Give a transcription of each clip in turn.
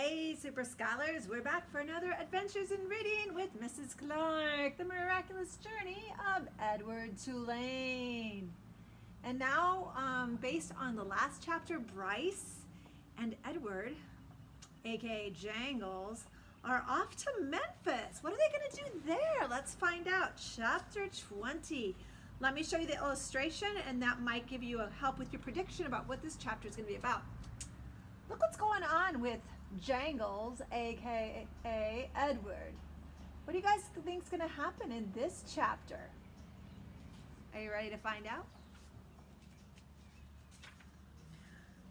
Hey, Super Scholars, we're back for another Adventures in Reading with Mrs. Clark, the miraculous journey of Edward Tulane. And now, based on the last chapter, Bryce and Edward, aka Jangles, are off to Memphis. What are they going to do there? Let's find out. Chapter 20. Let me show you the illustration, and that might give you a help with your prediction about what this chapter is going to be about. Look what's going on with Jangles, aka Edward. What do you guys think is going to happen in this chapter? Are you ready to find out?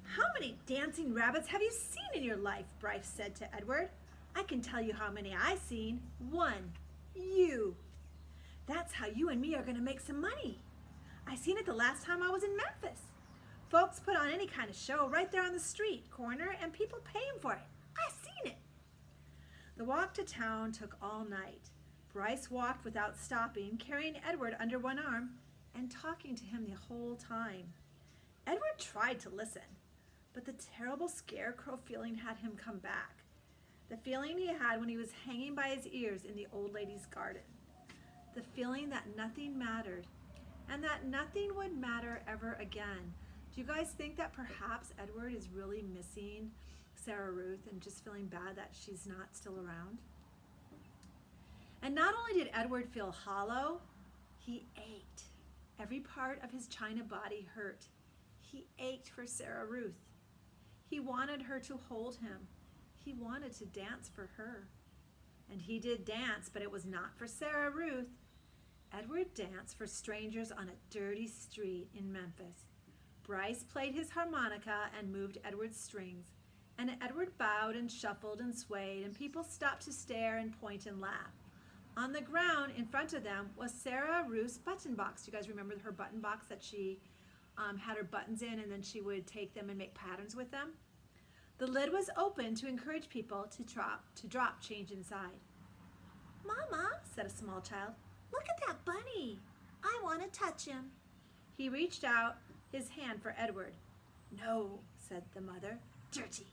How many dancing rabbits have you seen in your life? Bryce said to Edward. I can tell you how many I've seen. One. You. That's how you and me are going to make some money. I seen it the last time I was in Memphis. Folks put on any kind of show right there on the street corner, and people pay 'em for it. I seen it. The walk to town took all night. Bryce walked without stopping, carrying Edward under one arm and talking to him the whole time. Edward tried to listen, but the terrible scarecrow feeling had him come back. The feeling he had when he was hanging by his ears in the old lady's garden. The feeling that nothing mattered, and that nothing would matter ever again. Do you guys think that perhaps Edward is really missing Sarah Ruth and just feeling bad that she's not still around? And not only did Edward feel hollow, he ached. Every part of his china body hurt. He ached for Sarah Ruth. He wanted her to hold him. He wanted to dance for her. And he did dance, but it was not for Sarah Ruth. Edward danced for strangers on a dirty street in Memphis. Bryce played his harmonica and moved Edward's strings, and Edward bowed and shuffled and swayed, and people stopped to stare and point and laugh. On the ground in front of them was Sarah Ruth's button box. Do you guys remember her button box that she had her buttons in, and then she would take them and make patterns with them? The lid was open to encourage people to drop change inside. "Mama," said a small child, "look at that bunny. I want to touch him." He reached out his hand for Edward. "No," said the mother. "Dirty."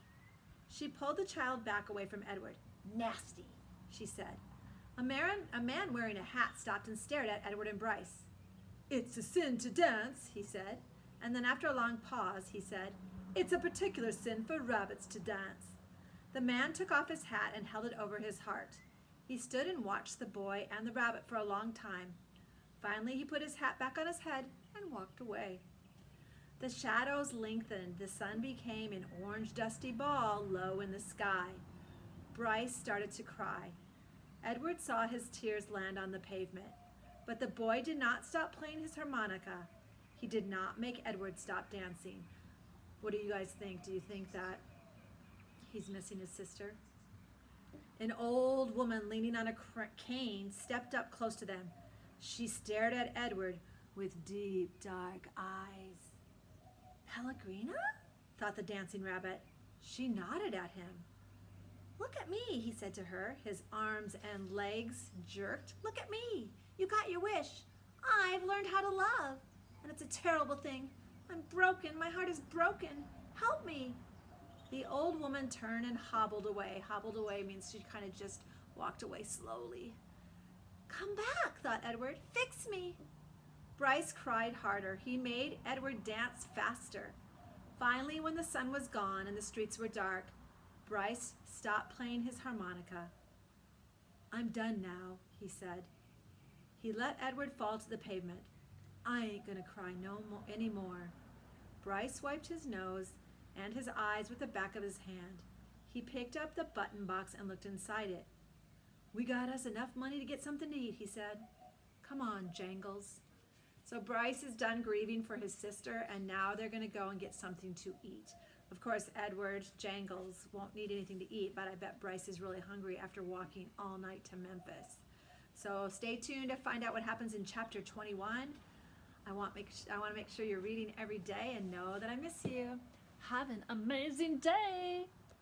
She pulled the child back away from Edward. "Nasty," she said. A man wearing a hat stopped and stared at Edward and Bryce. "It's a sin to dance," he said. And then after a long pause, he said, "It's a particular sin for rabbits to dance." The man took off his hat and held it over his heart. He stood and watched the boy and the rabbit for a long time. Finally, he put his hat back on his head and walked away. The shadows lengthened. The sun became an orange dusty ball low in the sky. Bryce started to cry. Edward saw his tears land on the pavement. But the boy did not stop playing his harmonica. He did not make Edward stop dancing. What do you guys think? Do you think that he's missing his sister? An old woman leaning on a cane stepped up close to them. She stared at Edward with deep, dark eyes. "Pellegrina?" thought the dancing rabbit. She nodded at him. "Look at me," he said to her. His arms and legs jerked. "Look at me. You got your wish. I've learned how to love. And it's a terrible thing. I'm broken. My heart is broken. Help me." The old woman turned and hobbled away. Hobbled away means she kind of just walked away slowly. "Come back," thought Edward. "Fix me." Bryce cried harder. He made Edward dance faster. Finally, when the sun was gone and the streets were dark, Bryce stopped playing his harmonica. "I'm done now," he said. He let Edward fall to the pavement. "I ain't gonna cry anymore." Bryce wiped his nose and his eyes with the back of his hand. He picked up the button box and looked inside it. "We got us enough money to get something to eat," he said. "Come on, Jangles." So Bryce is done grieving for his sister, and now they're going to go and get something to eat. Of course, Edward Jangles won't need anything to eat, but I bet Bryce is really hungry after walking all night to Memphis. So stay tuned to find out what happens in chapter 21. I want to make sure you're reading every day and know that I miss you. Have an amazing day.